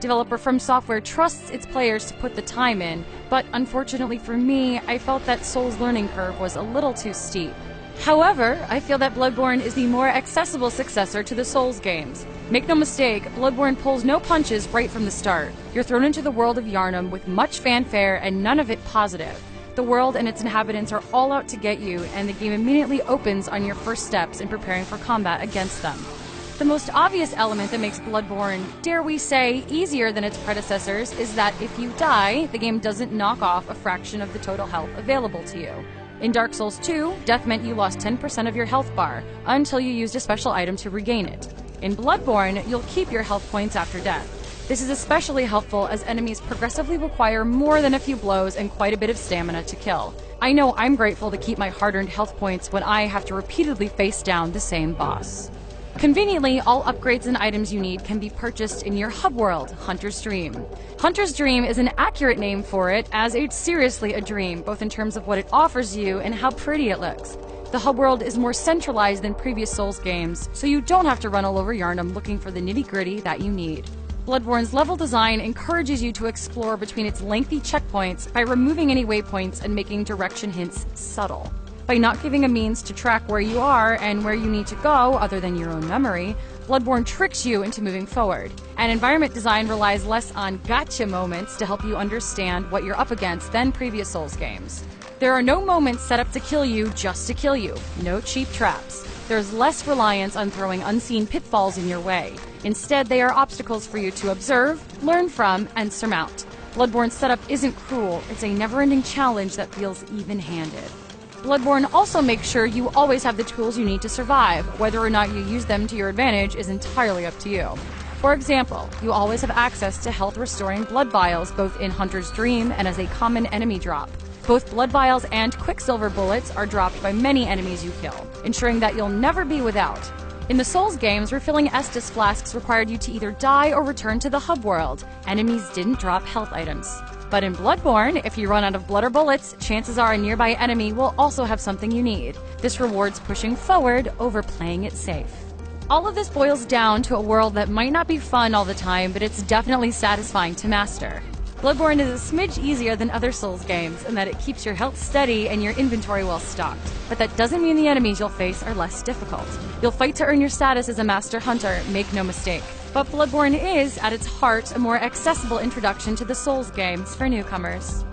Developer From Software trusts its players to put the time in, but unfortunately for me, I felt that Souls' learning curve was a little too steep. However, I feel that Bloodborne is the more accessible successor to the Souls games. Make no mistake, Bloodborne pulls no punches right from the start. You're thrown into the world of Yharnam with much fanfare and none of it positive. The world and its inhabitants are all out to get you, and the game immediately opens on your first steps in preparing for combat against them. The most obvious element that makes Bloodborne, dare we say, easier than its predecessors is that if you die, the game doesn't knock off a fraction of the total health available to you. In Dark Souls 2, death meant you lost 10% of your health bar, until you used a special item to regain it. In Bloodborne, you'll keep your health points after death. This is especially helpful as enemies progressively require more than a few blows and quite a bit of stamina to kill. I know I'm grateful to keep my hard-earned health points when I have to repeatedly face down the same boss. Conveniently, all upgrades and items you need can be purchased in your hub world, Hunter's Dream. Hunter's Dream is an accurate name for it, as it's seriously a dream, both in terms of what it offers you and how pretty it looks. The hub world is more centralized than previous Souls games, so you don't have to run all over Yharnam looking for the nitty-gritty that you need. Bloodborne's level design encourages you to explore between its lengthy checkpoints by removing any waypoints and making direction hints subtle. By not giving a means to track where you are and where you need to go other than your own memory, Bloodborne tricks you into moving forward. And environment design relies less on gotcha moments to help you understand what you're up against than previous Souls games. There are no moments set up to kill you just to kill you, no cheap traps. There's less reliance on throwing unseen pitfalls in your way. Instead, they are obstacles for you to observe, learn from, and surmount. Bloodborne's setup isn't cruel, it's a never-ending challenge that feels even-handed. Bloodborne also makes sure you always have the tools you need to survive. Whether or not you use them to your advantage is entirely up to you. For example, you always have access to health-restoring blood vials both in Hunter's Dream and as a common enemy drop. Both blood vials and quicksilver bullets are dropped by many enemies you kill, ensuring that you'll never be without. In the Souls games, refilling Estus flasks required you to either die or return to the hub world. Enemies didn't drop health items. But in Bloodborne, if you run out of blood or bullets, chances are a nearby enemy will also have something you need. This rewards pushing forward over playing it safe. All of this boils down to a world that might not be fun all the time, but it's definitely satisfying to master. Bloodborne is a smidge easier than other Souls games in that it keeps your health steady and your inventory well stocked. But that doesn't mean the enemies you'll face are less difficult. You'll fight to earn your status as a master hunter, make no mistake. But Bloodborne is, at its heart, a more accessible introduction to the Souls games for newcomers.